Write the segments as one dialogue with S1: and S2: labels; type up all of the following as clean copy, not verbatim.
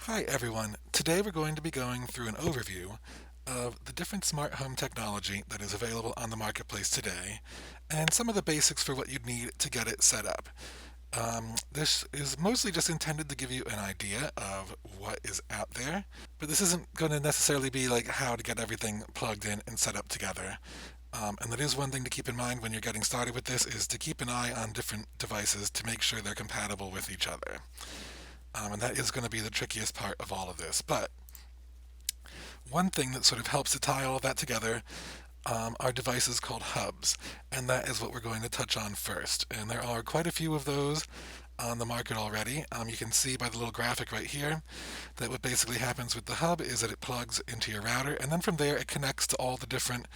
S1: Hi everyone. Today we're going to be going through an overview of the different smart home technology that is available on the marketplace today and some of the basics for what you'd need to get it set up. This is mostly just intended to give you an idea of what is out there, but this isn't going to necessarily be like how to get everything plugged in and set up together. And that is one thing to keep in mind when you're getting started with this is to keep an eye on different devices to make sure they're compatible with each other. And that is going to be the trickiest part of all of this. But one thing that sort of helps to tie all of that together are devices called hubs, and that is what we're going to touch on first. And there are quite a few of those on the market already. You can see by the little graphic right here that what basically happens with the hub is that it plugs into your router, and then from there it connects to all the different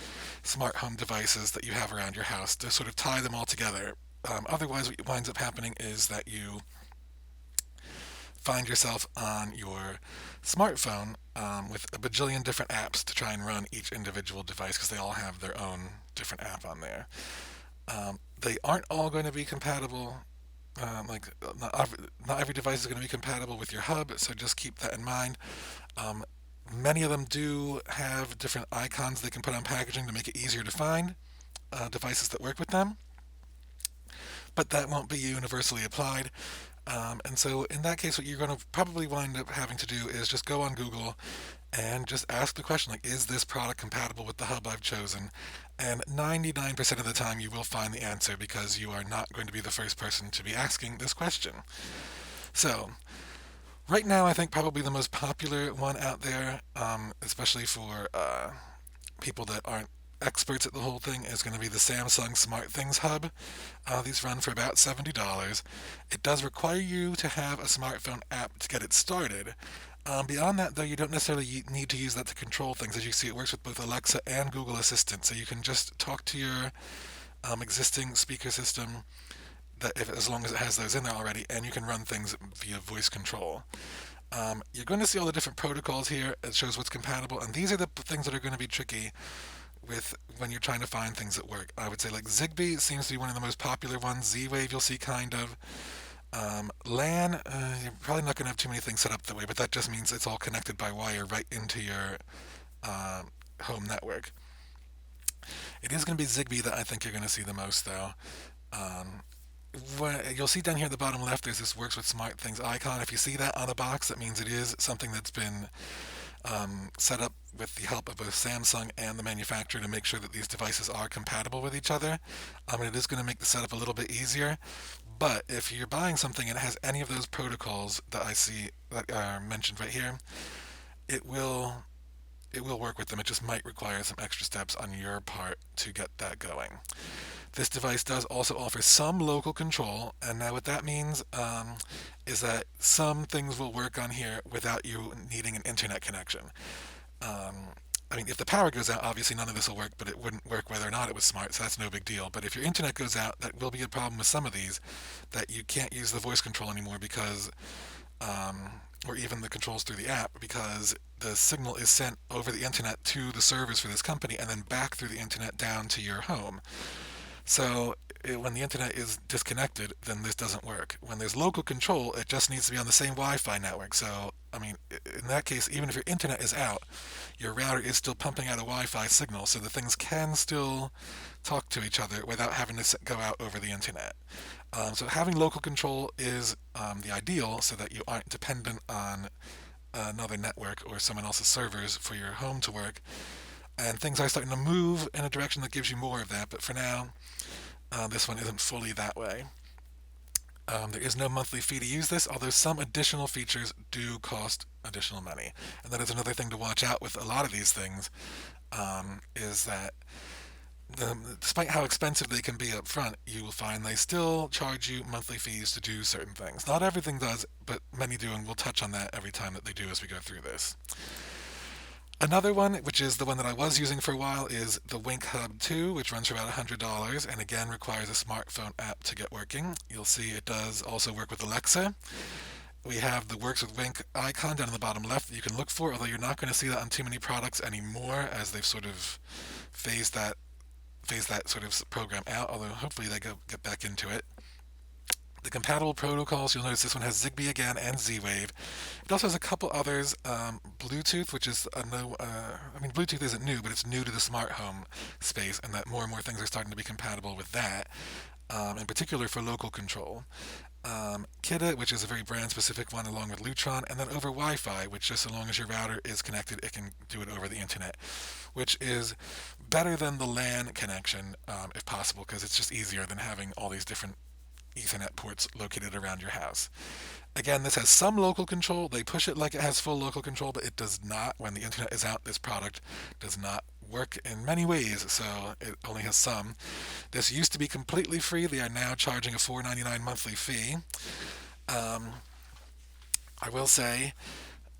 S1: smart home devices that you have around your house to sort of tie them all together. Otherwise, what winds up happening is that you find yourself on your smartphone with a bajillion different apps to try and run each individual device because they all have their own different app on there. They aren't all going to be compatible. Not every device is going to be compatible with your hub, so just keep that in mind. Um, Many of them do have different icons they can put on packaging to make it easier to find devices that work with them, but that won't be universally applied. And so, in that case, what you're going to probably wind up having to do is just go on Google and just ask the question, like, is this product compatible with the hub I've chosen? And 99% of the time, you will find the answer because you are not going to be the first person to be asking this question. So, right now, I think probably the most popular one out there, especially for people that aren't experts at the whole thing, is going to be the Samsung SmartThings Hub. These run for about $70. It does require you to have a smartphone app to get it started. Beyond that, though, you don't necessarily need to use that to control things. As you see, it works with both Alexa and Google Assistant, so you can just talk to your existing speaker system as long as it has those in there already, and you can run things via voice control. You're going to see all the different protocols here. It shows what's compatible, and these are the things that are going to be tricky with when you're trying to find things that work. I would say like Zigbee seems to be one of the most popular ones. Z-Wave you'll see kind of. LAN, you're probably not going to have too many things set up that way, but that just means it's all connected by wire right into your uh, home network. It is going to be Zigbee that I think you're going to see the most, though. Um, you'll see down here at the bottom left, there's this works with smart things icon. If you see that on a box, that means it is something that's been set up with the help of both Samsung and the manufacturer to make sure that these devices are compatible with each other. And it is going to make the setup a little bit easier. But if you're buying something and it has any of those protocols that I see that are mentioned right here, it will it will work with them. It just might require some extra steps on your part to get that going. This device does also offer some local control, and now what that means is that some things will work on here without you needing an internet connection. Um, if the power goes out, obviously none of this will work, but it wouldn't work whether or not it was smart, so that's no big deal. But if your internet goes out, that will be a problem with some of these, that you can't use the voice control anymore because, or even the controls through the app, because the signal is sent over the internet to the servers for this company and then back through the internet down to your home. So when the internet is disconnected, then this doesn't work. When there's local control, it just needs to be on the same Wi-Fi network. So, in that case, even if your internet is out, your router is still pumping out a Wi-Fi signal, so the things can still talk to each other without having to go out over the internet. So having local control is the ideal, so that you aren't dependent on another network or someone else's servers for your home to work. And things are starting to move in a direction that gives you more of that, but for now, this one isn't fully that way. There is no monthly fee to use this, although some additional features do cost additional money. And that is another thing to watch out with a lot of these things, is that despite how expensive they can be up front, you will find they still charge you monthly fees to do certain things. Not everything does, but many do, and we'll touch on that every time that they do as we go through this. Another one, which is the one that I was using for a while, is the Wink Hub 2, which runs for about $100 and again requires a smartphone app to get working. You'll see it does also work with Alexa. We have the Works with Wink icon down in the bottom left that you can look for, although you're not going to see that on too many products anymore as they've sort of phased that sort of program out, although hopefully they get back into it. The compatible protocols, you'll notice this one has Zigbee again and Z-Wave. It also has a couple others, Bluetooth, which is a no. I mean, Bluetooth isn't new, but it's new to the smart home space, and that more and more things are starting to be compatible with that, in particular for local control. Kida, which is a very brand-specific one, along with Lutron, and then over Wi-Fi, which just so long as your router is connected, it can do it over the internet, which is better than the LAN connection, if possible, because it's just easier than having all these different Ethernet ports located around your house. Again, this has some local control. They push it like it has full local control, but it does not. When the internet is out, this product does not work in many ways, so it only has some. This used to be completely free. They are now charging a $4.99 monthly fee. I will say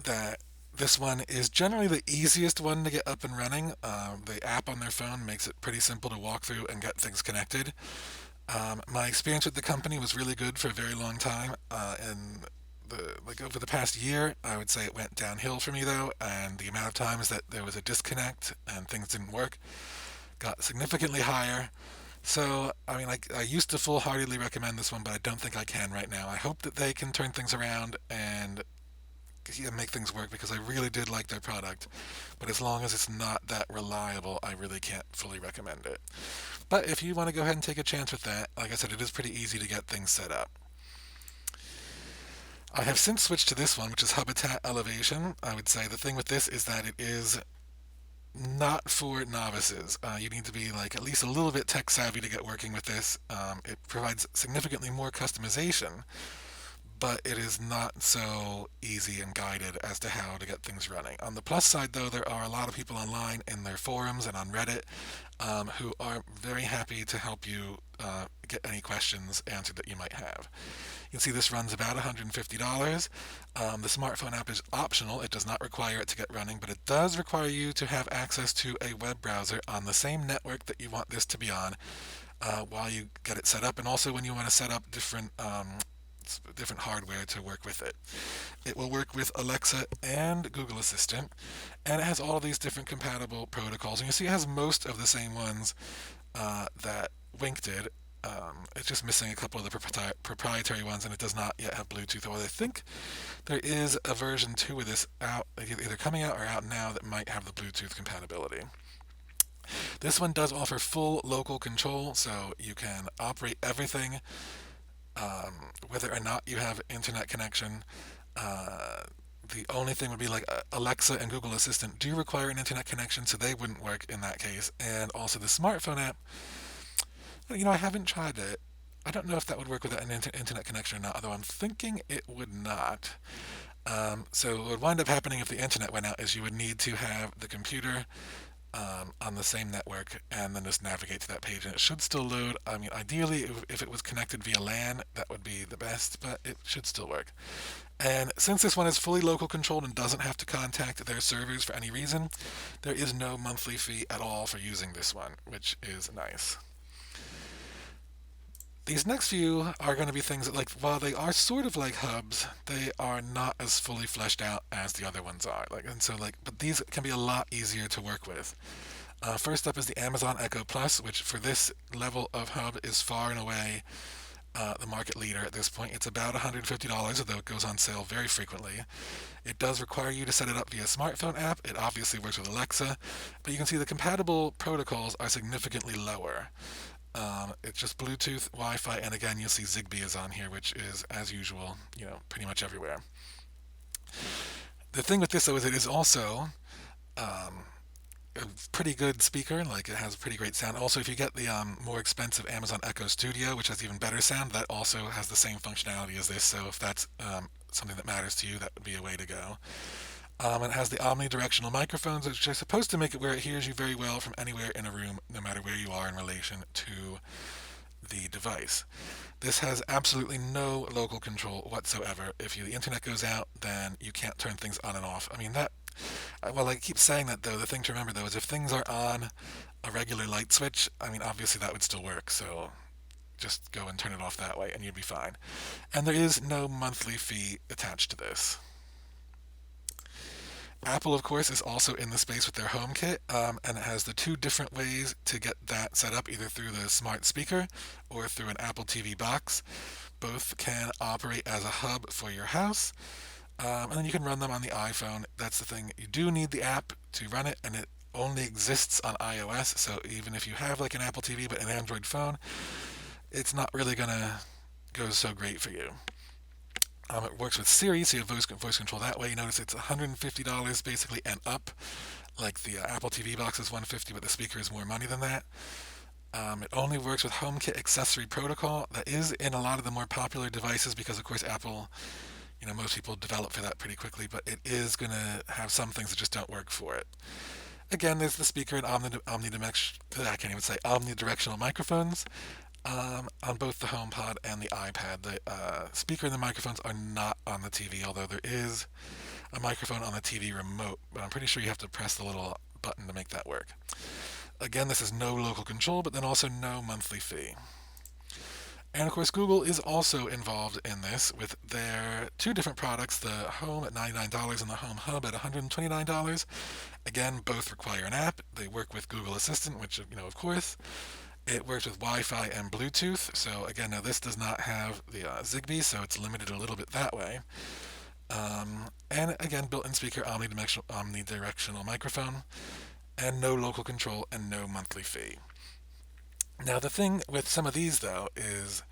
S1: that this one is generally the easiest one to get up and running. The app on their phone makes it pretty simple to walk through and get things connected. My experience with the company was really good for a very long time, and over the past year, I would say it went downhill for me though, and the amount of times that there was a disconnect and things didn't work got significantly higher. So, I mean, I used to full-heartedly recommend this one, but I don't think I can right now. I hope that they can turn things around and make things work because I really did like their product. But as long as it's not that reliable, I really can't fully recommend it. But if you want to go ahead and take a chance with that, like I said, it is pretty easy to get things set up. I have since switched to this one, which is HUBITAT Elevation. I would say the thing with this is that it is not for novices. You need to be like at least a little bit tech savvy to get working with this. It provides significantly more customization, but it is not so easy and guided as to how to get things running. On the plus side, though, there are a lot of people online in their forums and on Reddit who are very happy to help you get any questions answered that you might have. You can see this runs about $150. The smartphone app is optional. It does not require it to get running, but it does require you to have access to a web browser on the same network that you want this to be on while you get it set up, and also when you want to set up different hardware to work with it. It will work with Alexa and Google Assistant, and it has all of these different compatible protocols. And you see it has most of the same ones that Wink did. It's just missing a couple of the proprietary ones, and it does not yet have Bluetooth. Although I think there is a version 2 of this out, either coming out or out now, that might have the Bluetooth compatibility. This one does offer full local control, so you can operate everything whether or not you have internet connection. The only thing would be like Alexa and Google Assistant do require an internet connection, so they wouldn't work in that case. And also the smartphone app, I haven't tried it. I don't know if that would work with an internet connection or not, although I'm thinking it would not. So what would wind up happening if the internet went out is you would need to have the computer on the same network and then just navigate to that page, and it should still load. I mean, ideally, if it was connected via LAN, that would be the best, but it should still work. And since this one is fully local controlled and doesn't have to contact their servers for any reason, there is no monthly fee at all for using this one, which is nice. These next few are going to be things that, like, while they are sort of like hubs, they are not as fully fleshed out as the other ones are. But these can be a lot easier to work with. First up is the Amazon Echo Plus, which for this level of hub is far and away the market leader at this point. It's about $150, although it goes on sale very frequently. It does require you to set it up via smartphone app. It obviously works with Alexa, but you can see the compatible protocols are significantly lower. It's just Bluetooth, Wi-Fi, and again, you'll see Zigbee is on here, which is, as usual, pretty much everywhere. The thing with this, though, is it is also a pretty good speaker. Like, it has pretty great sound. Also, if you get the more expensive Amazon Echo Studio, which has even better sound, that also has the same functionality as this. So if that's something that matters to you, that would be a way to go. It has the omnidirectional microphones, which are supposed to make it where it hears you very well from anywhere in a room, no matter where you are in relation to the device. This has absolutely no local control whatsoever. If the internet goes out, then you can't turn things on and off. I mean, I keep saying that, though. The thing to remember, though, is if things are on a regular light switch, I mean, obviously that would still work, so just go and turn it off that way, and you'd be fine. And there is no monthly fee attached to this. Apple, of course, is also in the space with their HOMEKIT, and it has the two different ways to get that set up, either through the smart speaker or through an Apple TV box. Both can operate as a hub for your house, and then you can run them on the iPhone. That's the thing. You do need the app to run it, and it only exists on iOS. So even if you have like an Apple TV but an Android phone, it's not really gonna go so great for you. It works with Siri, so you have voice control that way. You notice it's $150 basically and up. Like the Apple TV box is $150, but the speaker is more money than that. It only works with HomeKit accessory protocol. That is in a lot of the more popular devices because, of course, Apple, most people develop for that pretty quickly, but it is going to have some things that just don't work for it. Again, there's the speaker and omnidirectional microphones on both the HomePod and the iPad. The speaker and the microphones are not on the TV, although there is a microphone on the TV remote, but I'm pretty sure you have to press the little button to make that work. Again, this is no local control, but then also no monthly fee. And of course, Google is also involved in this with their two different products, the Home at $99 and the Home Hub at $129. Again, both require an app. They work with Google Assistant, which, of course, it works with Wi-Fi and Bluetooth. So again, now this does not have the Zigbee, so it's limited a little bit that way. And again, built-in speaker, omnidirectional microphone, and no local control and no monthly fee. Now the thing with some of these though is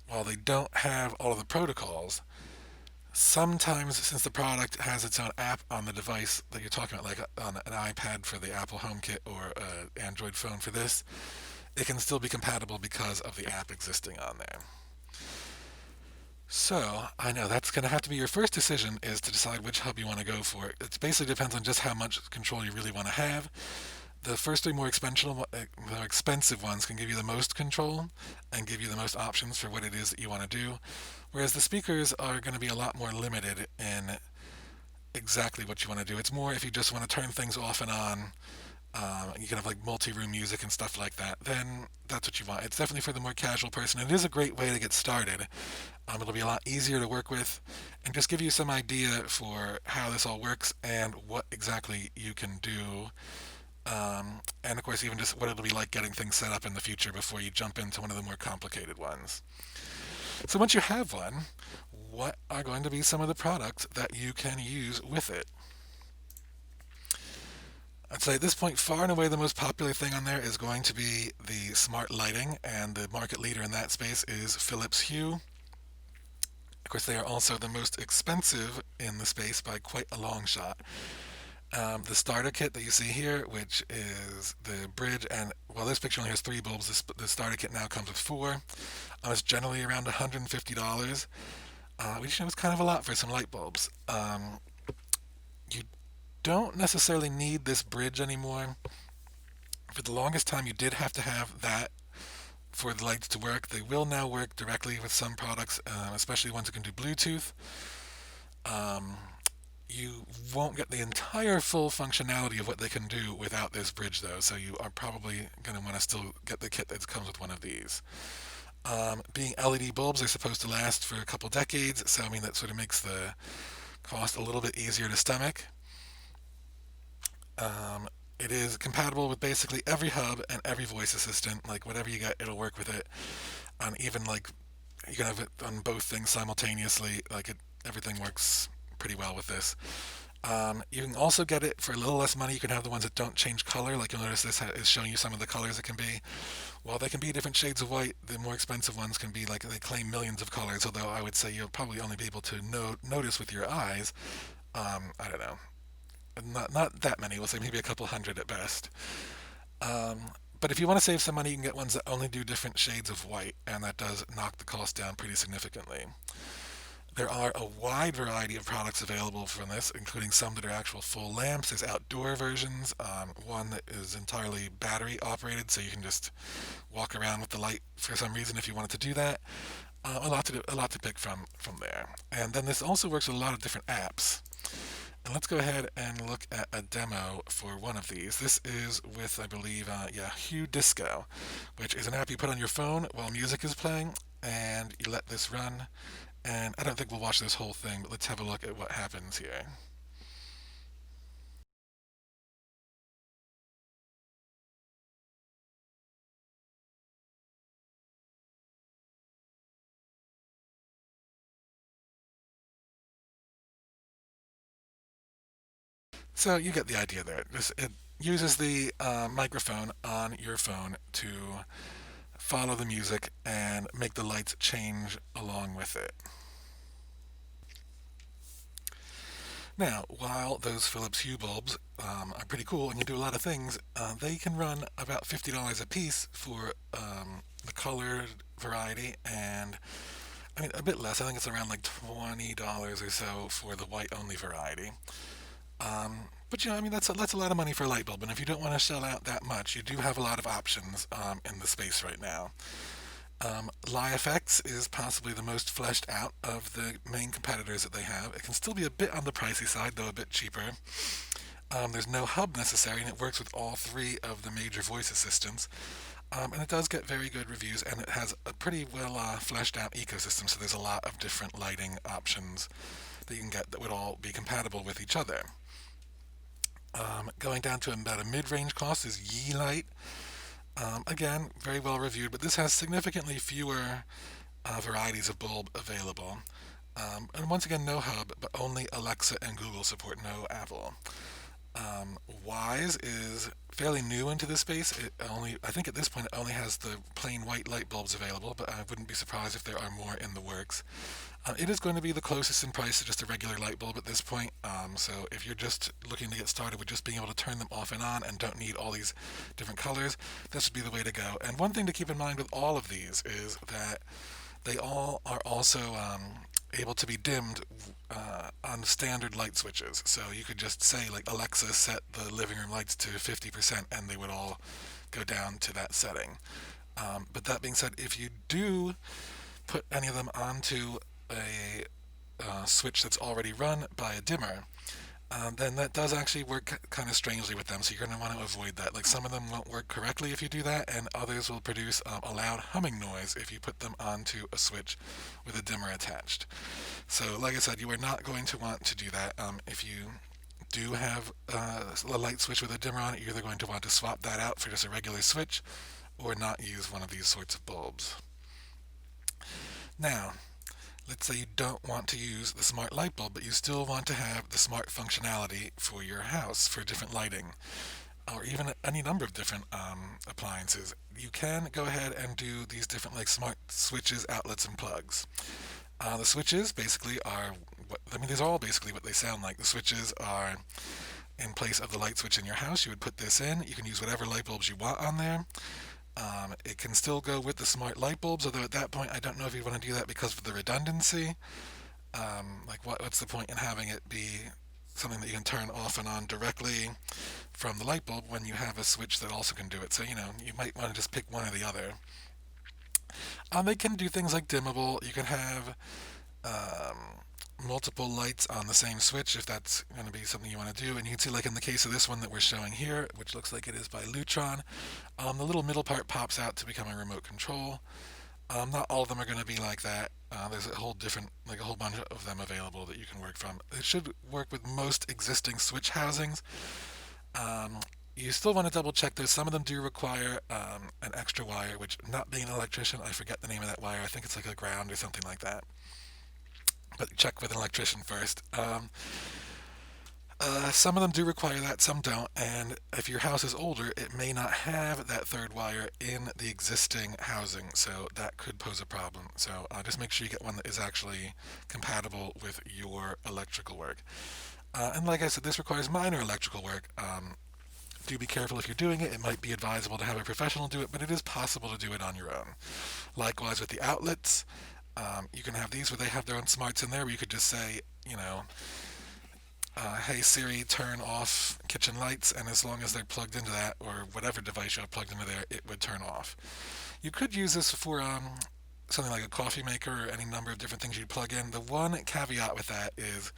S1: while they don't have all of the protocols, sometimes since the product has its own app on the device that you're talking about, like on an iPad for the Apple HomeKit or an Android phone for this, it can still be compatible because of the app existing on there. So, I know that's going to have to be your first decision is to decide which hub you want to go for. It basically depends on just how much control you really want to have. The first three more expensive ones can give you the most control and give you the most options for what it is that you want to do, whereas the speakers are going to be a lot more limited in exactly what you want to do. It's more if you just want to turn things off and on, you can have like multi-room music and stuff like that, then that's what you want. It's definitely for the more casual person. It is a great way to get started. It'll be a lot easier to work with and just give you some idea for how this all works and what exactly you can do. And of course, even just what it'll be like getting things set up in the future before you jump into one of the more complicated ones. So once you have one, what are going to be some of the products that you can use with it? I'd say at this point, far and away the most popular thing on there is going to be the smart lighting, and the market leader in that space is Philips Hue. Of course, they are also the most expensive in the space by quite a long shot. The starter kit that you see here, which is the bridge, and while this picture only has 3 bulbs, the starter kit now comes with 4. It's generally around $150, which is kind of a lot for some light bulbs. You don't necessarily need this bridge anymore. For the longest time, you did have to have that for the lights to work. They will now work directly with some products, especially ones that can do Bluetooth. You won't get the entire full functionality of what they can do without this bridge, though, so you are probably going to want to still get the kit that comes with one of these. Being LED bulbs, they're supposed to last for a couple decades, so I mean that sort of makes the cost a little bit easier to stomach. It is compatible with basically every hub and every voice assistant. Like whatever you get, it'll work with it. And even like you can have it on both things simultaneously. Everything works pretty well with this. You can also get it for a little less money. You can have the ones that don't change color. Like you'll notice this is showing you some of the colors it can be. While they can be different shades of white, the more expensive ones can be like they claim millions of colors. Although I would say you'll probably only be able to notice with your eyes. I don't know. Not that many. We'll say maybe a couple hundred at best. But if you want to save some money, you can get ones that only do different shades of white, and that does knock the cost down pretty significantly. There are a wide variety of products available from this, including some that are actual full lamps. There's outdoor versions, one that is entirely battery operated, so you can just walk around with the light for some reason if you wanted to do that. A lot to pick from there. And then this also works with a lot of different apps. And let's go ahead and look at a demo for one of these. This is with, I believe, Hue Disco, which is an app you put on your phone while music is playing, and you let this run. And I don't think we'll watch this whole thing, but let's have a look at what happens here. So you get the idea there. It uses the microphone on your phone to follow the music and make the lights change along with it. Now, while those Philips Hue bulbs are pretty cool and you do a lot of things, they can run about $50 a piece for the colored variety, and I mean a bit less. I think it's around like $20 or so for the white only variety. But I mean that's a lot of money for a light bulb, and if you don't want to shell out that much, you do have a lot of options in the space right now. LiFX is possibly the most fleshed out of the main competitors that they have. It can still be a bit on the pricey side, though a bit cheaper. There's no hub necessary, and it works with all three of the major voice assistants. And it does get very good reviews, and it has a pretty well fleshed out ecosystem, so there's a lot of different lighting options that you can get that would all be compatible with each other. Going down to about a mid-range cost is Yeelight. Again, very well reviewed, but this has significantly fewer varieties of bulb available. And once again, no hub, but only Alexa and Google support, no Apple. Wise is fairly new into this space. I think at this point it only has the plain white light bulbs available, but I wouldn't be surprised if there are more in the works. It is going to be the closest in price to just a regular light bulb at this point. So if you're just looking to get started with just being able to turn them off and on and don't need all these different colors, this would be the way to go. And one thing to keep in mind with all of these is that they all are also able to be dimmed on standard light switches. So you could just say, like, Alexa, set the living room lights to 50%, and they would all go down to that setting. But that being said, if you do put any of them onto a switch that's already run by a dimmer, then that does actually work kind of strangely with them. So you're going to want to avoid that. Like, some of them won't work correctly if you do that, and others will produce a loud humming noise if you put them onto a switch with a dimmer attached. So, like I said, you are not going to want to do that. If you do have a light switch with a dimmer on it, you're either going to want to swap that out for just a regular switch or not use one of these sorts of bulbs. Now, let's say you don't want to use the smart light bulb, but you still want to have the smart functionality for your house for different lighting, or even any number of different appliances. You can go ahead and do these different like smart switches, outlets, and plugs. The switches basically are these are all basically what they sound like. The switches are in place of the light switch in your house. You would put this in. You can use whatever light bulbs you want on there. It can still go with the smart light bulbs, although at that point I don't know if you want to do that because of the redundancy. What's the point in having it be something that you can turn off and on directly from the light bulb when you have a switch that also can do it? So, you might want to just pick one or the other. They can do things like dimmable. You can have multiple lights on the same switch if that's going to be something you want to do. And you can see, like in the case of this one that we're showing here, which looks like it is by Lutron, the little middle part pops out to become a remote control. Not all of them are going to be like that. There's a whole bunch of them available that you can work from. It should work with most existing switch housings. You still want to double check those. Some of them do require an extra wire, which, not being an electrician, I forget the name of that wire. I think it's like a ground or something like that. But check with an electrician first. Some of them do require that, some don't, and if your house is older, it may not have that third wire in the existing housing, so that could pose a problem. So just make sure you get one that is actually compatible with your electrical work. And like I said, this requires minor electrical work. Do be careful if you're doing it. It might be advisable to have a professional do it, but it is possible to do it on your own. Likewise with the outlets, you can have these where they have their own smarts in there where you could just say, hey Siri, turn off kitchen lights, and as long as they're plugged into that, or whatever device you have plugged into there, it would turn off. You could use this for something like a coffee maker or any number of different things you plug in. The one caveat with that is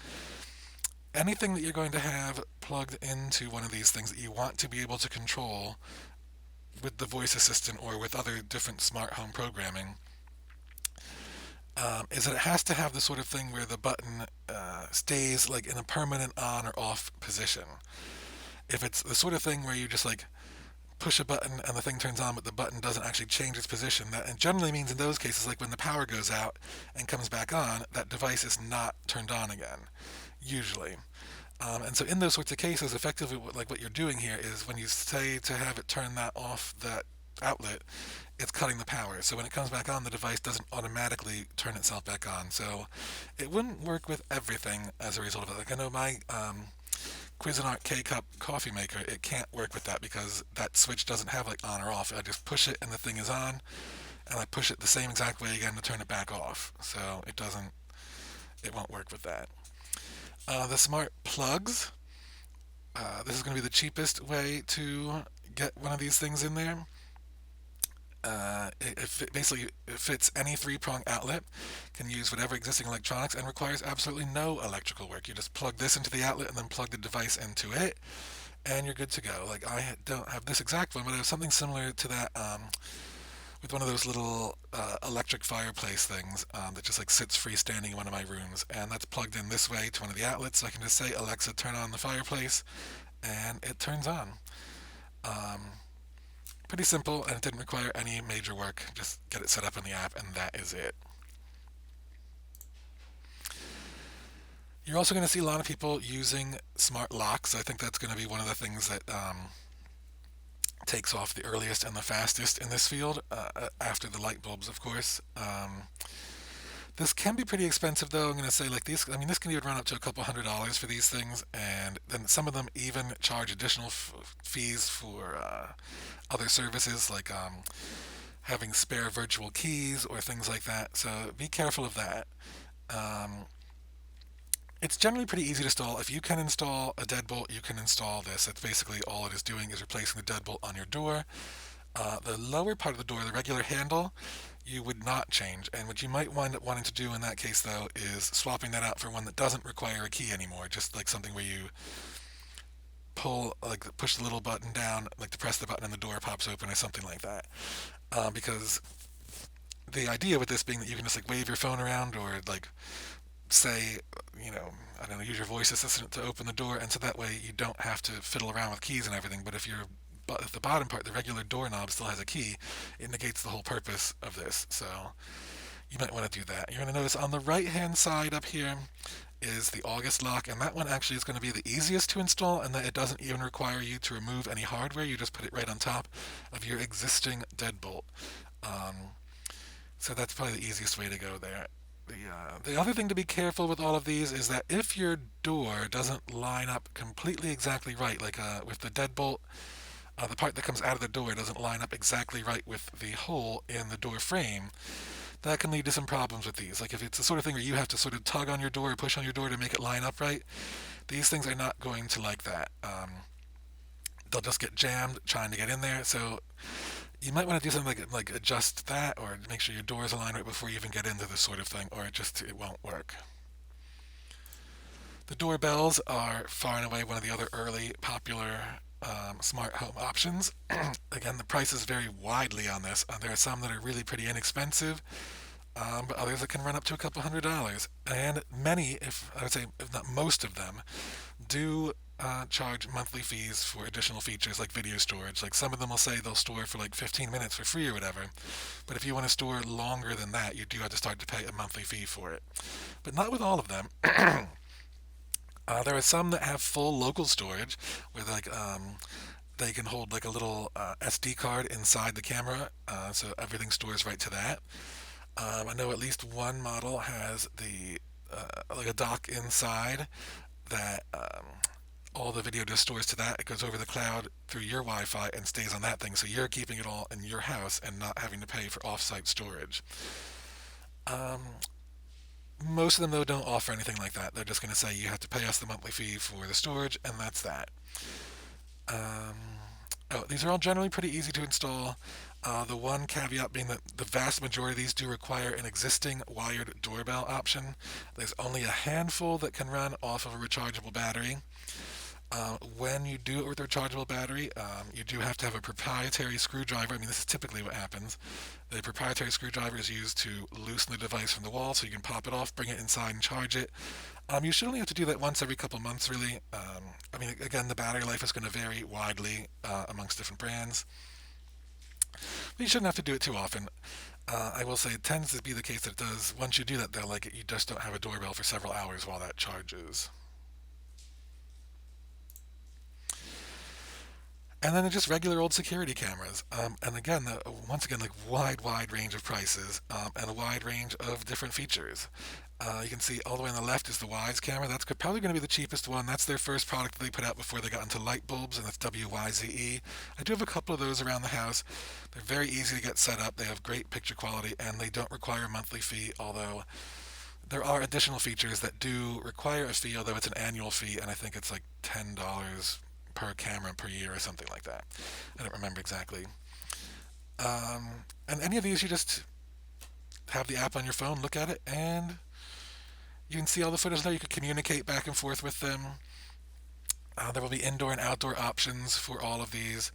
S1: anything that you're going to have plugged into one of these things that you want to be able to control with the voice assistant or with other different smart home programming, is that it has to have the sort of thing where the button stays like in a permanent on or off position. If it's the sort of thing where you just like push a button and the thing turns on but the button doesn't actually change its position, that it generally means in those cases, like when the power goes out and comes back on, that device is not turned on again, usually. And so in those sorts of cases, effectively like what you're doing here is when you say to have it turn that off, that outlet, it's cutting the power. So when it comes back on, the device doesn't automatically turn itself back on. So it wouldn't work with everything as a result of it. Like I know my Cuisinart K-Cup coffee maker, it can't work with that because that switch doesn't have like on or off. I just push it and the thing is on, and I push it the same exact way again to turn it back off. So it won't work with that. The smart plugs. This is going to be the cheapest way to get one of these things in there. Basically it fits any three-prong outlet, can use whatever existing electronics, and requires absolutely no electrical work. You just plug this into the outlet and then plug the device into it, and you're good to go. Like I don't have this exact one, but I have something similar to that with one of those little electric fireplace things that just like sits freestanding in one of my rooms, and that's plugged in this way to one of the outlets. So I can just say, Alexa, turn on the fireplace, and it turns on. Um, Pretty simple, and it didn't require any major work. Just get it set up in the app, and that is it. You're also going to see a lot of people using smart locks. I think that's going to be one of the things that takes off the earliest and the fastest in this field, after the light bulbs, of course. This can be pretty expensive, though. I'm going to say, like these. I mean, this can even run up to a couple $100s for these things, and then some of them even charge additional fees for other services, like having spare virtual keys or things like that. So be careful of that. Um, it's generally pretty easy to install. If you can install a deadbolt, you can install this. That's basically all it is doing, is replacing the deadbolt on your door. The lower part of the door, the regular handle, you would not change. And what you might wind up wanting to do in that case, though, is swapping that out for one that doesn't require a key anymore. Just like something where you push the little button down, like to press the button and the door pops open or something like that. Because the idea with this being that you can just like wave your phone around or like say, I don't know, use your voice assistant to open the door, and so that way you don't have to fiddle around with keys and everything. But if the bottom part, the regular doorknob, still has a key, it negates the whole purpose of this. So you might want to do that. You're going to notice on the right hand side up here is the August lock, and that one actually is going to be the easiest to install, and that it doesn't even require you to remove any hardware. You just put it right on top of your existing deadbolt. Um, so that's probably the easiest way to go there. The other thing to be careful with all of these is that if your door doesn't line up completely exactly right, like with the deadbolt, the part that comes out of the door doesn't line up exactly right with the hole in the door frame, that can lead to some problems with these. Like if it's the sort of thing where you have to sort of tug on your door or push on your door to make it line up right, these things are not going to like that. They'll just get jammed trying to get in there. So you might want to do something like adjust that, or make sure your door is aligned right before you even get into this sort of thing, or it won't work. The doorbells are far and away one of the other early popular smart home options. Again, the prices vary widely on this. There are some that are really pretty inexpensive, but others that can run up to a couple $100s. And many, if I would say, if not most of them, do charge monthly fees for additional features like video storage. Like some of them will say they'll store for like 15 minutes for free or whatever. But if you want to store longer than that, you do have to start to pay a monthly fee for it. But not with all of them. There are some that have full local storage, where they can hold like a little SD card inside the camera, so everything stores right to that. I know at least one model has the like a dock inside that all the video just stores to that. It goes over the cloud through your Wi-Fi and stays on that thing, so you're keeping it all in your house and not having to pay for off-site storage. Um, Most of them, though, don't offer anything like that. They're just going to say you have to pay us the monthly fee for the storage, and that's that. Um, these are all generally pretty easy to install. The one caveat being that the vast majority of these do require an existing wired doorbell option. There's only a handful that can run off of a rechargeable battery. When you do it with a rechargeable battery, you do have to have a proprietary screwdriver. I mean, this is typically what happens. The proprietary screwdriver is used to loosen the device from the wall so you can pop it off, bring it inside, and charge it. You should only have to do that once every couple months, really. I mean, again, the battery life is going to vary widely amongst different brands. But you shouldn't have to do it too often. I will say it tends to be the case that it does. Once you do that, though, like you just don't have a doorbell for several hours while that charges. And then just regular old security cameras. And again, once again, like wide range of prices and a wide range of different features. You can see all the way on the left is the Wyze camera. That's probably going to be the cheapest one. That's their first product that they put out before they got into light bulbs, and that's WYZE. I do have a couple of those around the house. They're very easy to get set up. They have great picture quality, and they don't require a monthly fee, although there are additional features that do require a fee, although it's an annual fee, and I think it's like $10 per camera per year or something like that. I don't remember exactly. And any of these, you just have the app on your phone, look at it, and you can see all the footage there. You can communicate back and forth with them. There will be indoor and outdoor options for all of these.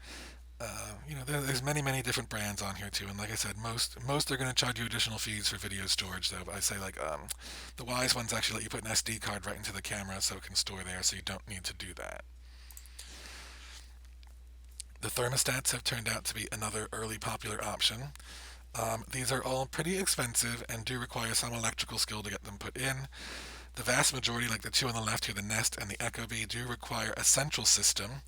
S1: There's many different brands on here too, and like I said, most are going to charge you additional fees for video storage. Though, but I say like the Wyze ones actually let you put an SD card right into the camera, so it can store there, so you don't need to do that. The thermostats have turned out to be another early popular option. These are all pretty expensive and do require some electrical skill to get them put in. The vast majority, like the two on the left here, the Nest and the Ecobee, do require a central system.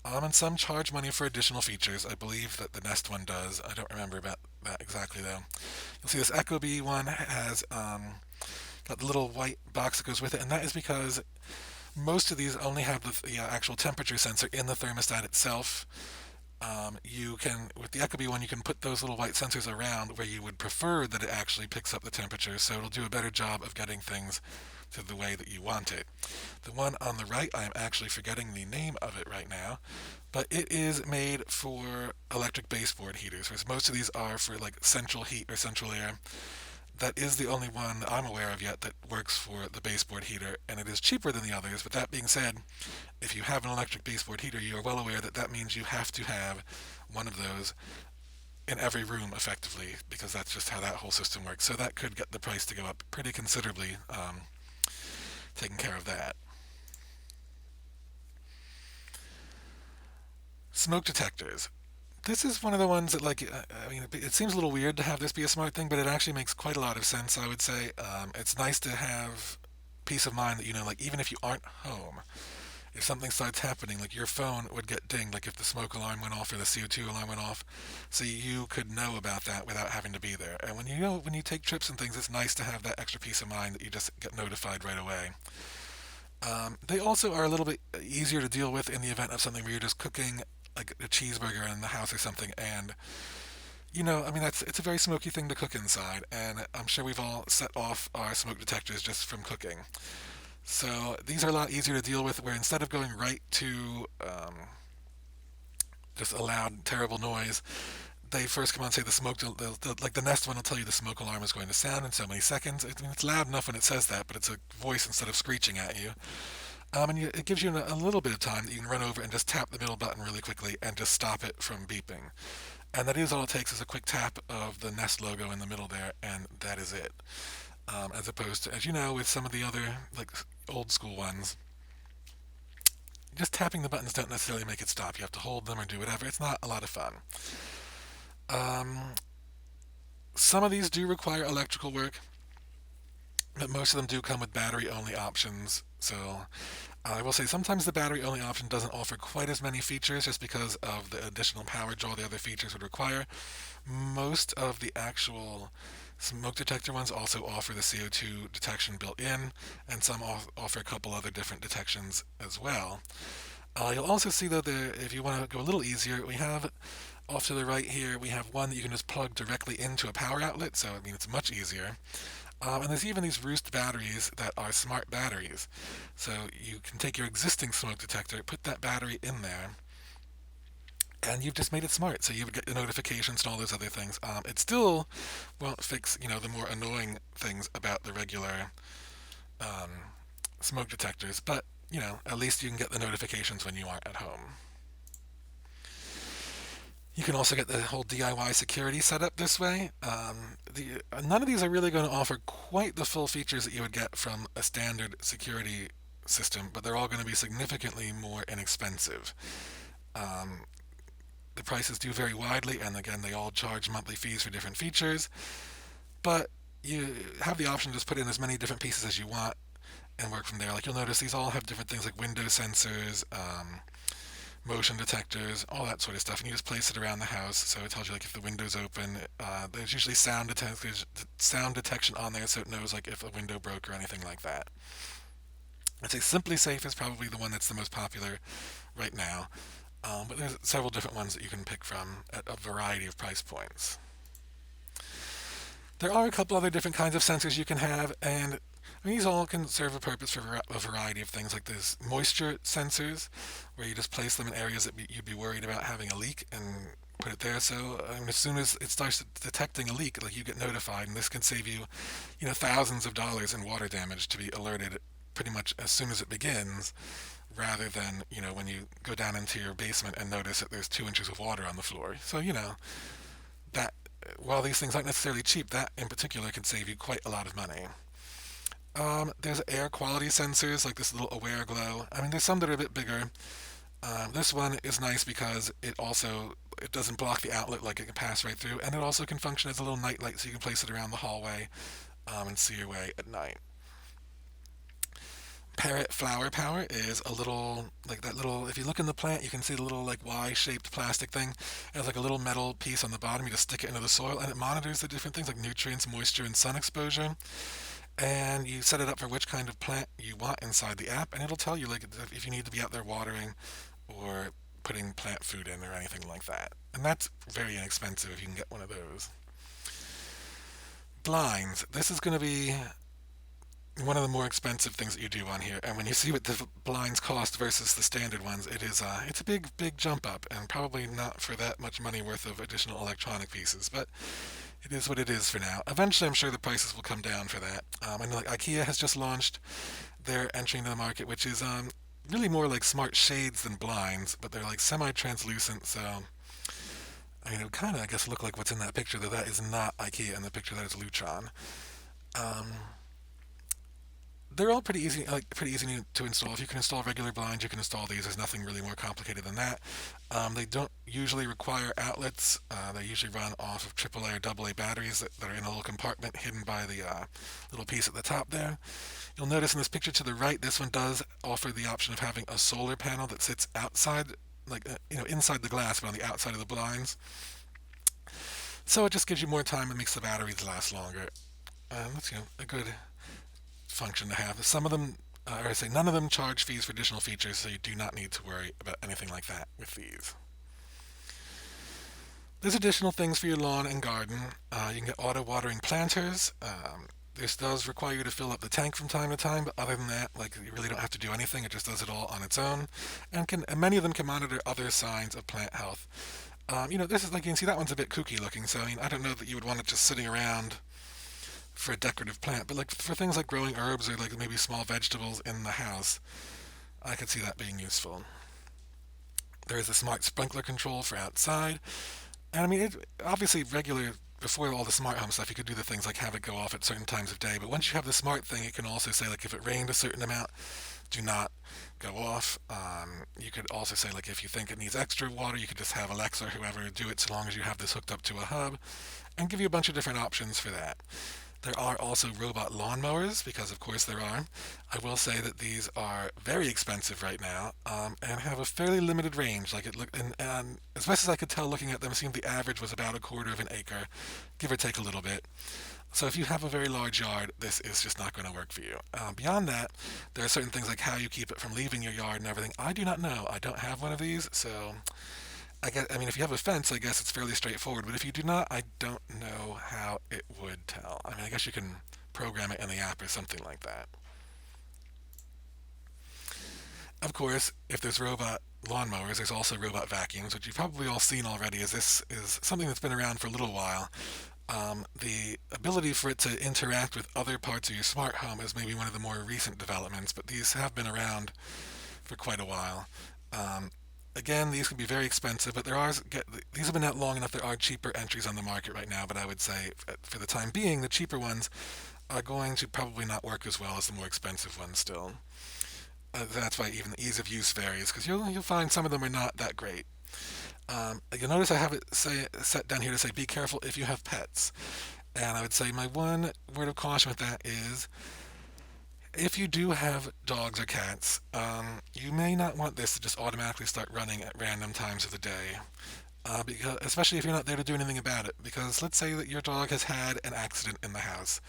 S1: And some charge money for additional features. I believe that the Nest one does. I don't remember about that exactly though. You'll see this Ecobee one has got the little white box that goes with it, and that is because most of these only have the actual temperature sensor in the thermostat itself. You can, with the Ecobee one, you can put those little white sensors around where you would prefer that it actually picks up the temperature, so it'll do a better job of getting things to the way that you want it. The one on the right, I am actually forgetting the name of it right now, but it is made for electric baseboard heaters, whereas most of these are for like central heat or central air. That is the only one I'm aware of yet that works for the baseboard heater, and it is cheaper than the others. But that being said, if you have an electric baseboard heater, you are well aware that that means you have to have one of those in every room effectively, because that's just how that whole system works. So that could get the price to go up pretty considerably, taking care of that. Smoke detectors. This is one of the ones that, like, I mean, it seems a little weird to have this be a smart thing, but it actually makes quite a lot of sense, I would say. It's nice to have peace of mind that, like, even if you aren't home, if something starts happening, like your phone would get dinged, like if the smoke alarm went off or the CO2 alarm went off, so you could know about that without having to be there. And when you take trips and things, it's nice to have that extra peace of mind that you just get notified right away. They also are a little bit easier to deal with in the event of something where you're just cooking like a cheeseburger in the house or something, and I mean it's a very smoky thing to cook inside, and I'm sure we've all set off our smoke detectors just from cooking. So these are a lot easier to deal with, where instead of going right to just a loud, terrible noise, they first come on and say the smoke, like the Nest one will tell you the smoke alarm is going to sound in so many seconds. I mean, it's loud enough when it says that, but it's a voice instead of screeching at you. It gives you a little bit of time that you can run over and just tap the middle button really quickly and just stop it from beeping. And that is all it takes, is a quick tap of the Nest logo in the middle there, and that is it. As opposed to, as you know, with some of the other like old school ones, just tapping the buttons don't necessarily make it stop. You have to hold them or do whatever. It's not a lot of fun. Um, some of these do require electrical work, but most of them do come with battery-only options. So I will say sometimes the battery-only option doesn't offer quite as many features just because of the additional power draw the other features would require. Most of the actual smoke detector ones also offer the CO2 detection built in, and some offer a couple other different detections as well. You'll also see, though, if you want to go a little easier, we have off to the right here, we have one that you can just plug directly into a power outlet, so I mean it's much easier. And there's even these Roost batteries that are smart batteries. So you can take your existing smoke detector, put that battery in there, and you've just made it smart. So you would get the notifications and all those other things. It still won't fix, the more annoying things about the regular um, smoke detectors, but at least you can get the notifications when you aren't at home. You can also get the whole DIY security set up this way. None of these are really going to offer quite the full features that you would get from a standard security system, but they're all going to be significantly more inexpensive. Um, the prices do vary widely, and again, they all charge monthly fees for different features, but you have the option to just put in as many different pieces as you want and work from there. Like you'll notice these all have different things like window sensors, motion detectors, all that sort of stuff, and you just place it around the house. So it tells you like if the window's open. There's usually sound detection on there, so it knows like if a window broke or anything like that. I'd say Simply Safe is probably the one that's the most popular right now, but there's several different ones that you can pick from at a variety of price points. There are a couple other different kinds of sensors you can have, and these all can serve a purpose for a variety of things, like there's moisture sensors, where you just place them in areas that you'd be worried about having a leak and put it there. So as soon as it starts detecting a leak, like you get notified, and this can save you, thousands of dollars in water damage to be alerted pretty much as soon as it begins, rather than when you go down into your basement and notice that there's 2 inches of water on the floor. So that while these things aren't necessarily cheap, that in particular can save you quite a lot of money. There's air quality sensors like this little Aware Glow. There's some that are a bit bigger. This one is nice because it doesn't block the outlet, like it can pass right through, and it also can function as a little night light, so you can place it around the hallway and see your way at night. Parrot Flower Power is a little, like that little, if you look in the plant, you can see the little like Y-shaped plastic thing. It has like a little metal piece on the bottom. You just stick it into the soil, and it monitors the different things like nutrients, moisture, and sun exposure. And you set it up for which kind of plant you want inside the app, and it'll tell you like if you need to be out there watering or putting plant food in or anything like that. And that's very inexpensive if you can get one of those. Blinds. This is going to be one of the more expensive things that you do on here, and when you see what the blinds cost versus the standard ones, it's a big jump up, and probably not for that much money worth of additional electronic pieces, but it is what it is for now. Eventually, I'm sure the prices will come down for that. I know like IKEA has just launched their entry into the market, which is really more like smart shades than blinds, but they're like semi-translucent, so it would kind of, I guess, look like what's in that picture, though that is not IKEA in the picture, that is Lutron. Um, they're all pretty easy to install. If you can install regular blinds, you can install these. There's nothing really more complicated than that. They don't usually require outlets. They usually run off of AAA or AA batteries that are in a little compartment hidden by the little piece at the top there. You'll notice in this picture to the right, this one does offer the option of having a solar panel that sits outside, like inside the glass, but on the outside of the blinds. So it just gives you more time and makes the batteries last longer. That's a good function to have. Some of them, or I say none of them charge fees for additional features, so you do not need to worry about anything like that with these. There's additional things for your lawn and garden. You can get auto watering planters. This does require you to fill up the tank from time to time, but other than that, like you really don't have to do anything. It just does it all on its own, and many of them can monitor other signs of plant health. This is like you can see that one's a bit kooky looking. So I don't know that you would want it just sitting around for a decorative plant, but like for things like growing herbs or like maybe small vegetables in the house, I could see that being useful. There is a smart sprinkler control for outside, and obviously regular before all the smart home stuff, you could do the things like have it go off at certain times of day. But once you have the smart thing, it can also say like if it rained a certain amount, do not go off. You could also say like if you think it needs extra water, you could just have Alexa or whoever do it so long as you have this hooked up to a hub, and give you a bunch of different options for that. There are also robot lawnmowers, because of course there are. I will say that these are very expensive right now, and have a fairly limited range. Like it look, and as best as I could tell looking at them, it seemed the average was about a quarter of an acre, give or take a little bit. So if you have a very large yard, this is just not going to work for you. Beyond that, there are certain things like how you keep it from leaving your yard and everything. I do not know. I don't have one of these, so if you have a fence, I guess it's fairly straightforward. But if you do not, I don't know how it would tell. I guess you can program it in the app or something like that. Of course, if there's robot lawnmowers, there's also robot vacuums, which you've probably all seen already, as this is something that's been around for a little while. The ability for it to interact with other parts of your smart home is maybe one of the more recent developments, but these have been around for quite a while. Again, these can be very expensive, but these have been out long enough. There are cheaper entries on the market right now, but I would say for the time being, the cheaper ones are going to probably not work as well as the more expensive ones still. That's why even the ease of use varies, because you'll find some of them are not that great. You'll notice I have it set down here to say be careful if you have pets. And I would say my one word of caution with that is If you do have dogs or cats, you may not want this to just automatically start running at random times of the day. Because, especially if you're not there to do anything about it. Because let's say that your dog has had an accident in the house.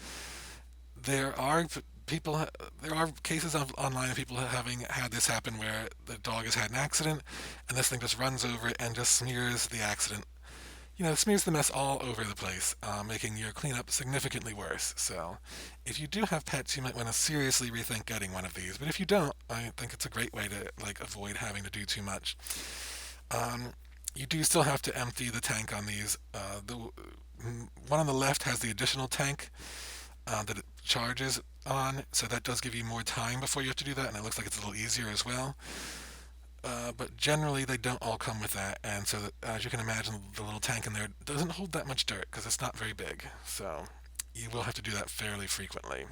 S1: There are people, there are cases online of people having had this happen where the dog has had an accident, and this thing just runs over it and just smears the accident. Smears the mess all over the place, making your cleanup significantly worse. So, if you do have pets, you might want to seriously rethink getting one of these. But if you don't, I think it's a great way to avoid having to do too much. Um, you do still have to empty the tank on these. The one on the left has the additional tank that it charges on, so that does give you more time before you have to do that, and it looks like it's a little easier as well. But generally, they don't all come with that, and so that, as you can imagine, the little tank in there doesn't hold that much dirt because it's not very big. So you will have to do that fairly frequently.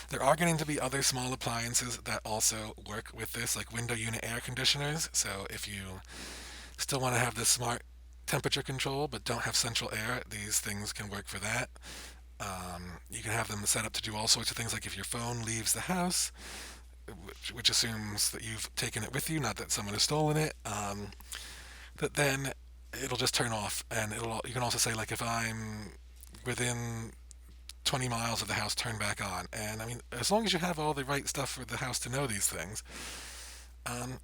S1: There are going to be other small appliances that also work with this, like window unit air conditioners. So if you still want to have this smart temperature control but don't have central air, these things can work for that. You can have them set up to do all sorts of things, like if your phone leaves the house, which assumes that you've taken it with you, not that someone has stolen it, that then it'll just turn off, and you can also say, like, if I'm within 20 miles of the house, turn back on. And I mean, as long as you have all the right stuff for the house to know these things,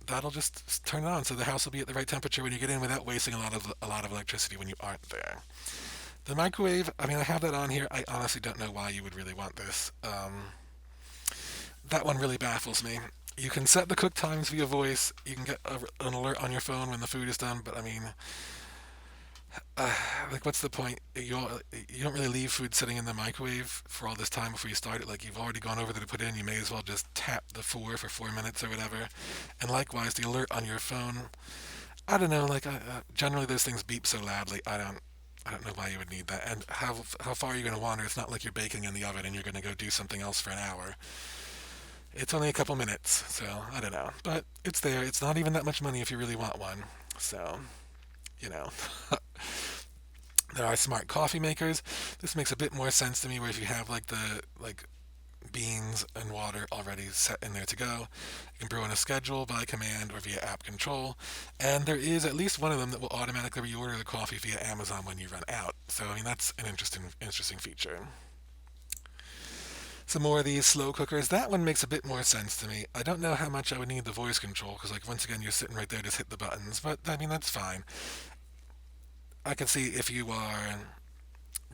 S1: that'll just turn it on, so the house will be at the right temperature when you get in without wasting a lot of electricity when you aren't there. The microwave, I mean, I have that on here. I honestly don't know why you would really want this. That one really baffles me. You can set the cook times via voice. You can get an alert on your phone when the food is done. But I mean, like, what's the point? You don't really leave food sitting in the microwave for all this time before you start it. Like, you've already gone over there to put in. You may as well just tap the four for 4 minutes or whatever. And likewise, the alert on your phone. I don't know. Like, generally those things beep so loudly. I don't know why you would need that. And how far are you going to wander? It's not like you're baking in the oven and you're going to go do something else for an hour. It's only a couple minutes, so I don't know. But it's there. It's not even that much money if you really want one. So, you know. There are smart coffee makers. This makes a bit more sense to me, where if you have like beans and water already set in there to go, you can brew on a schedule by command or via app control. And there is at least one of them that will automatically reorder the coffee via Amazon when you run out. So I mean, that's an interesting feature. Some more of these slow cookers. That one makes a bit more sense to me. I don't know how much I would need the voice control, because, like, once again, you're sitting right there, just hit the buttons. But I mean, that's fine. I can see if you are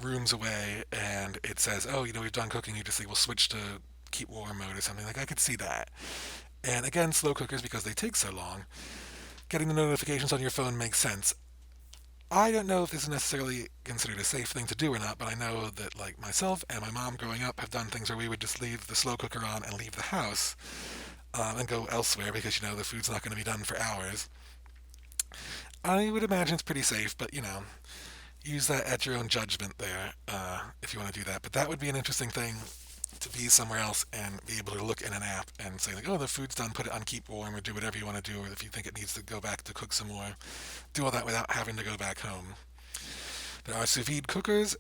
S1: rooms away and it says, "Oh, we've done cooking," you just say, "We'll switch to keep warm mode" or something. Like, I could see that. And again, slow cookers, because they take so long, getting the notifications on your phone makes sense. I don't know if this is necessarily considered a safe thing to do or not, but I know that, like, myself and my mom growing up have done things where we would just leave the slow cooker on and leave the house, and go elsewhere because, the food's not going to be done for hours. I would imagine it's pretty safe, but, use that at your own judgment there, if you want to do that. But that would be an interesting thing, to be somewhere else and be able to look in an app and say, like, "Oh, the food's done, put it on keep warm," or do whatever you want to do, or if you think it needs to go back to cook some more, do all that without having to go back home. There are sous vide cookers.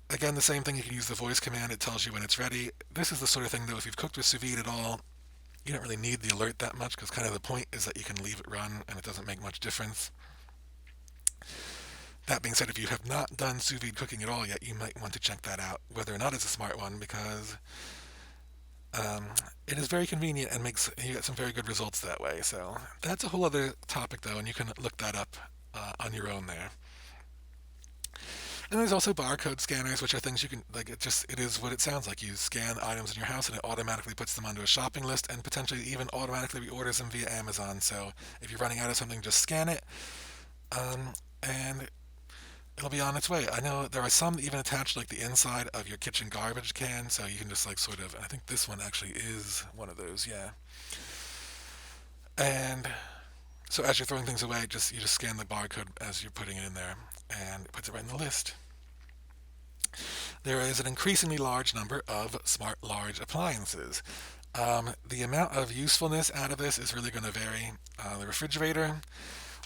S1: Again, the same thing. You can use the voice command. It tells you when it's ready. This is the sort of thing, though, if you've cooked with sous vide at all, you don't really need the alert that much, because kind of the point is that you can leave it run and it doesn't make much difference. That being said, if you have not done sous vide cooking at all yet, you might want to check that out, whether or not it's a smart one, because it is very convenient and makes you get some very good results that way. So that's a whole other topic, though, and you can look that up on your own there. And there's also barcode scanners, which are things you can, like, it is what it sounds like. You scan items in your house and it automatically puts them onto a shopping list, and potentially even automatically reorders them via Amazon. So if you're running out of something, just scan it, and it'll be on its way. I know there are some that even attach, like, the inside of your kitchen garbage can, so you can just, like, sort of, I think this one actually is one of those, yeah. And so as you're throwing things away, you just scan the barcode as you're putting it in there, and it puts it right in the list. There is an increasingly large number of smart large appliances. The amount of usefulness out of this is really going to vary. The refrigerator,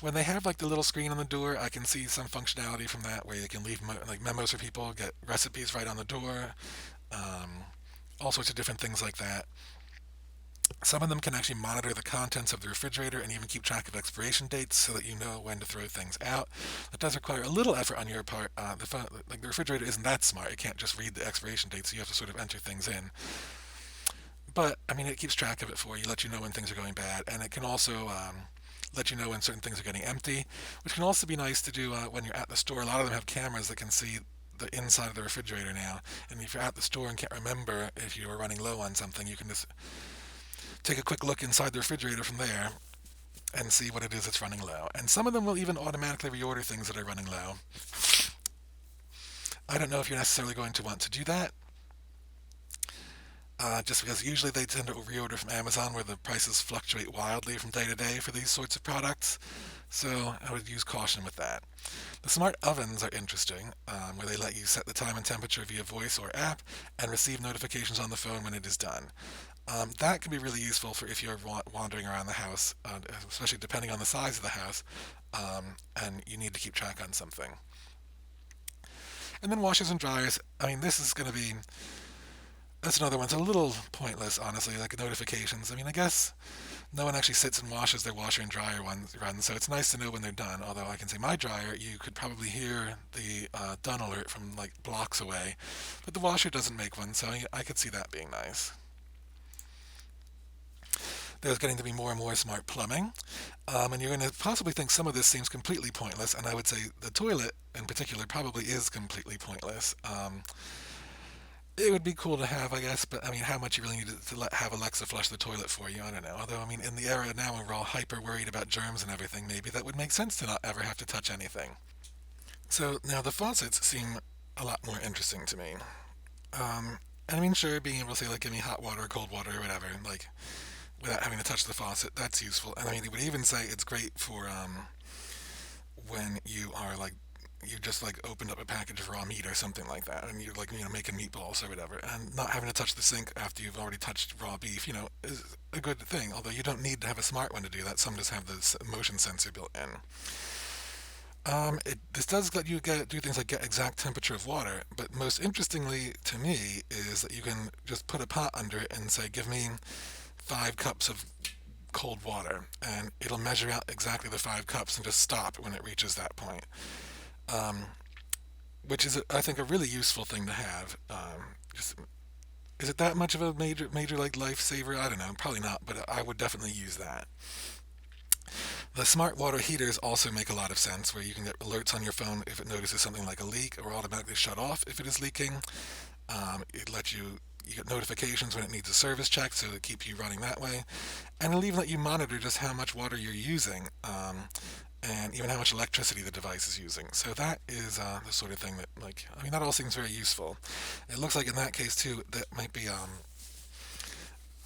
S1: when they have, like, the little screen on the door, I can see some functionality from that, where you can leave like memos for people, get recipes right on the door. all sorts of different things like that. Some of them can actually monitor the contents of the refrigerator and even keep track of expiration dates so that you know when to throw things out. That does require a little effort on your part. The refrigerator isn't that smart. It can't just read the expiration dates, so you have to sort of enter things in. But, I mean, it keeps track of it for you, let you know when things are going bad, and it can also let you know when certain things are getting empty, which can also be nice to do when you're at the store. A lot of them have cameras that can see the inside of the refrigerator now, and if you're at the store and can't remember if you were running low on something, you can just take a quick look inside the refrigerator from there and see what it is that's running low. And some of them will even automatically reorder things that are running low. I don't know if you're necessarily going to want to do that, just because usually they tend to reorder from Amazon where the prices fluctuate wildly from day to day for these sorts of products. So I would use caution with that. The smart ovens are interesting, where they let you set the time and temperature via voice or app and receive notifications on the phone when it is done. That can be really useful for if you're wandering around the house, especially depending on the size of the house, and you need to keep track on something. And then washers and dryers. I mean, this is going to be that's another one. It's a little pointless, honestly, like notifications. I mean, I guess no one actually sits and washes their washer and dryer runs, so it's nice to know when they're done. Although I can say my dryer, you could probably hear the done alert from like blocks away, but the washer doesn't make one, so I could see that being nice. There's getting to be more and more smart plumbing, and you're going to possibly think some of this seems completely pointless, and I would say the toilet in particular probably is completely pointless. It would be cool to have, I guess, but I mean, how much you really need to have Alexa flush the toilet for you, I don't know. Although, I mean, in the era now when we're all hyper worried about germs and everything, maybe that would make sense to not ever have to touch anything. So now the faucets seem a lot more interesting to me. And I mean, sure, being able to say, like, give me hot water or cold water or whatever, like, without having to touch the faucet, that's useful. And I mean, it would even say it's great for when you are like you just like opened up a package of raw meat or something like that, and you're like making meatballs or whatever, and not having to touch the sink after you've already touched raw beef, is a good thing. Although you don't need to have a smart one to do that. Some just have the motion sensor built in. This does let you do things like get exact temperature of water, but most interestingly to me is that you can just put a pot under it and say, give me 5 cups of cold water, and it'll measure out exactly the 5 cups and just stop when it reaches that point. Um, which is, I think, a really useful thing to have. Just, is it that much of a major like lifesaver? I don't know, probably not, but I would definitely use that. The smart water heaters also make a lot of sense, where you can get alerts on your phone if it notices something like a leak, or automatically shut off if it is leaking. It lets you get notifications when it needs a service check, so it keeps you running that way, and it'll even let you monitor just how much water you're using, and even how much electricity the device is using. So that is the sort of thing that, like, I mean, that all seems very useful. It looks like in that case too, that might be a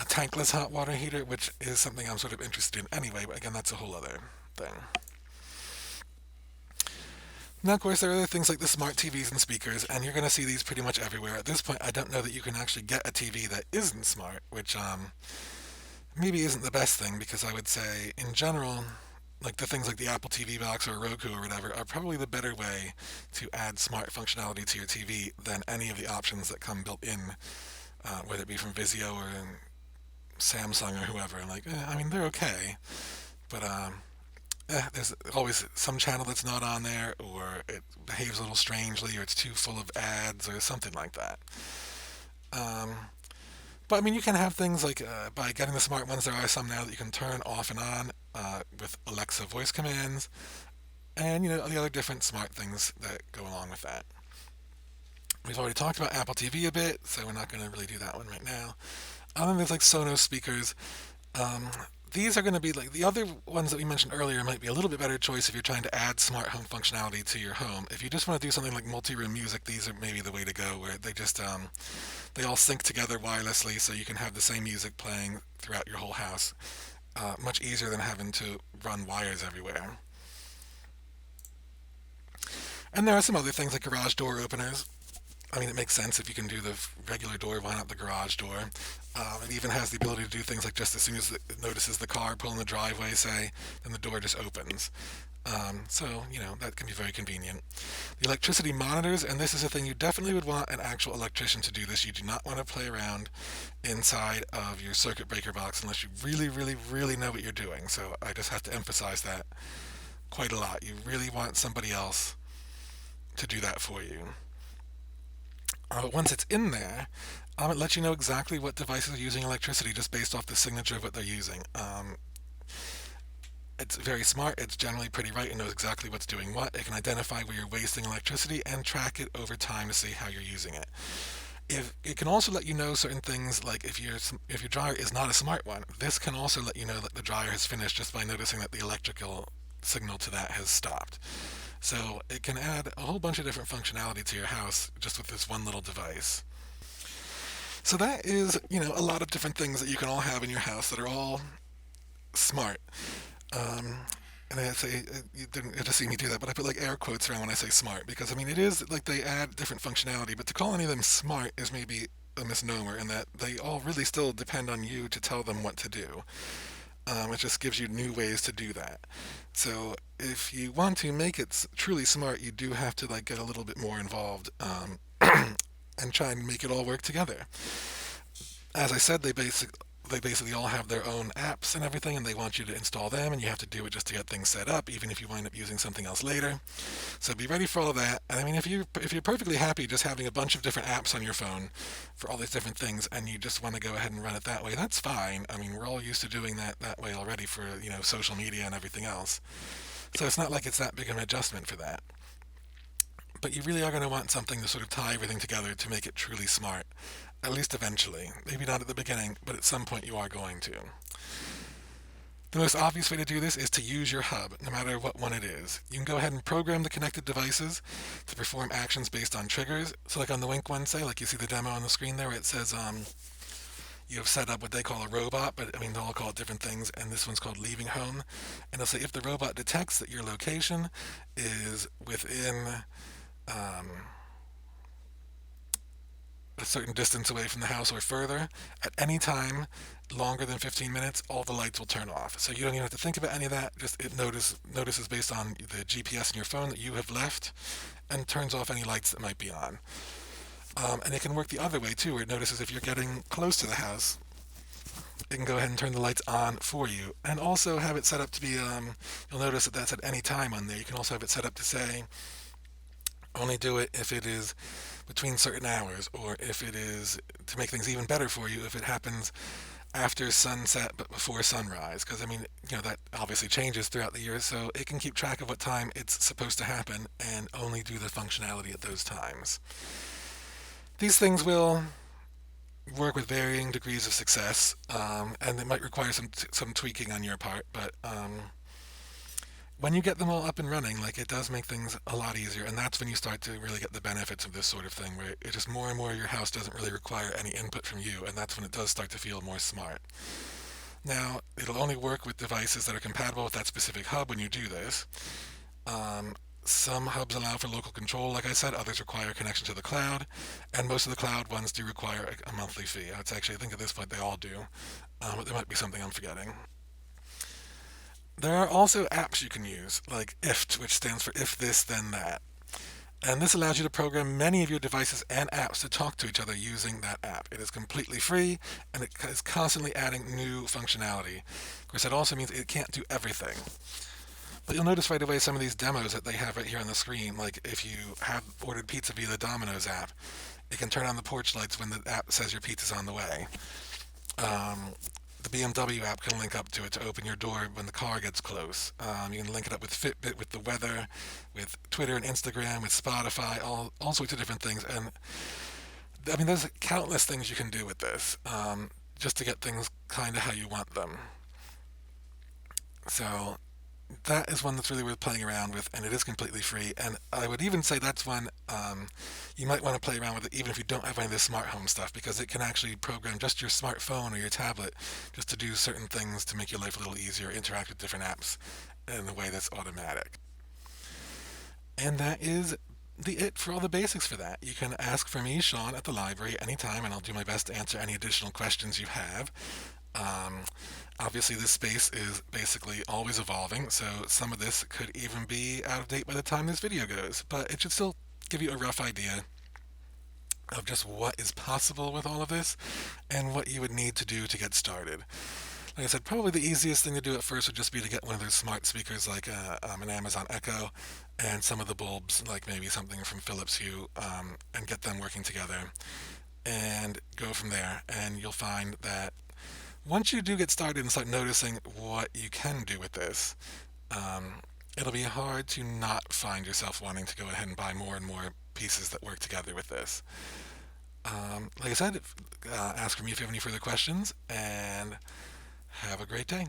S1: tankless hot water heater, which is something I'm sort of interested in anyway, but again, that's a whole other thing. Now, of course, there are other things like the smart TVs and speakers, and you're going to see these pretty much everywhere. At this point, I don't know that you can actually get a TV that isn't smart, which maybe isn't the best thing, because I would say, in general, like the things like the Apple TV box or Roku or whatever are probably the better way to add smart functionality to your TV than any of the options that come built in, whether it be from Vizio or Samsung or whoever. Like, I mean, they're okay, but there's always some channel that's not on there, or it behaves a little strangely, or it's too full of ads, or something like that. Um, but I mean, you can have things like by getting the smart ones, there are some now that you can turn off and on with Alexa voice commands, and the other different smart things that go along with that. We've already talked about Apple TV a bit, so we're not going to really do that one right now. Then there's like Sonos speakers. Um, these are going to be like the other ones that we mentioned earlier might be a little bit better choice if you're trying to add smart home functionality to your home. If you just want to do something like multi-room music, these are maybe the way to go, where they all sync together wirelessly, so you can have the same music playing throughout your whole house. Much easier than having to run wires everywhere. And there are some other things like garage door openers. I mean, it makes sense if you can do the regular door, why not the garage door? It even has the ability to do things like just as soon as it notices the car pull in the driveway, say, then the door just opens. So, that can be very convenient. The electricity monitors, and this is a thing you definitely would want an actual electrician to do this. You do not want to play around inside of your circuit breaker box unless you really, really, really know what you're doing. So I just have to emphasize that quite a lot. You really want somebody else to do that for you. But once it's in there, it lets you know exactly what devices are using electricity just based off the signature of what they're using. It's very smart. It's generally pretty right. It knows exactly what's doing what. It can identify where you're wasting electricity and track it over time to see how you're using it. If it can also let you know certain things, like if your dryer is not a smart one, this can also let you know that the dryer has finished just by noticing that the electrical signal to that has stopped. So it can add a whole bunch of different functionality to your house just with this one little device. So that is, a lot of different things that you can all have in your house that are all smart. Um, and I say you didn't get to see me do that, but I put like air quotes around when I say smart because it is like they add different functionality, but to call any of them smart is maybe a misnomer in that they all really still depend on you to tell them what to do. It just gives you new ways to do that. So if you want to make it truly smart, you do have to like get a little bit more involved and try and make it all work together. As I said, they basically all have their own apps and everything, and they want you to install them, and you have to do it just to get things set up, even if you wind up using something else later. So be ready for all of that. And if you're perfectly happy just having a bunch of different apps on your phone for all these different things, and you just want to go ahead and run it that way, that's fine. We're all used to doing that way already for social media and everything else. So it's not like it's that big of an adjustment for that. But you really are going to want something to sort of tie everything together to make it truly smart. At least eventually. Maybe not at the beginning, but at some point you are going to. The most obvious way to do this is to use your hub, no matter what one it is. You can go ahead and program the connected devices to perform actions based on triggers. So like on the Wink one, say, like you see the demo on the screen there, where it says you have set up what they call a robot, but they'll all call it different things, and this one's called leaving home. And it'll say if the robot detects that your location is within a certain distance away from the house or further, at any time longer than 15 minutes, all the lights will turn off. So you don't even have to think about any of that. Just it notices based on the GPS in your phone that you have left and turns off any lights that might be on. And it can work the other way too, where it notices if you're getting close to the house, it can go ahead and turn the lights on for you. And also have it set up to be, you'll notice that that's at any time on there. You can also have it set up to say, only do it if it is between certain hours, or if it is, to make things even better for you, if it happens after sunset but before sunrise. Because, that obviously changes throughout the year, so it can keep track of what time it's supposed to happen and only do the functionality at those times. These things will work with varying degrees of success, and it might require some tweaking on your part, but when you get them all up and running, it does make things a lot easier, and that's when you start to really get the benefits of this sort of thing, where it just more and more of your house doesn't really require any input from you, and that's when it does start to feel more smart. Now, it'll only work with devices that are compatible with that specific hub when you do this. Some hubs allow for local control, like I said, others require a connection to the cloud, and most of the cloud ones do require a monthly fee. I think at this point they all do, but there might be something I'm forgetting. There are also apps you can use, like IFT, which stands for if this, then that. And this allows you to program many of your devices and apps to talk to each other using that app. It is completely free, and it is constantly adding new functionality. Of course, that also means it can't do everything. But you'll notice right away some of these demos that they have right here on the screen, like if you have ordered pizza via the Domino's app, it can turn on the porch lights when the app says your pizza's on the way. The BMW app can link up to it to open your door when the car gets close. You can link it up with Fitbit, with the weather, with Twitter and Instagram, with Spotify, all sorts of different things. And there's countless things you can do with this, just to get things kind of how you want them. So that is one that's really worth playing around with, and it is completely free. And I would even say that's one you might want to play around with it even if you don't have any of the smart home stuff, because it can actually program just your smartphone or your tablet just to do certain things to make your life a little easier, interact with different apps in a way that's automatic. And that is it for all the basics for that. You can ask for me, Sean, at the library anytime, and I'll do my best to answer any additional questions you have. Um, Obviously, this space is basically always evolving, so some of this could even be out of date by the time this video goes, but it should still give you a rough idea of just what is possible with all of this and what you would need to do to get started. Like I said, probably the easiest thing to do at first would just be to get one of those smart speakers like an Amazon Echo and some of the bulbs, like maybe something from Philips Hue, and get them working together and go from there. And you'll find that once you do get started and start noticing what you can do with this, um, it'll be hard to not find yourself wanting to go ahead and buy more and more pieces that work together with this. Like I said, ask for me if you have any further questions, and have a great day.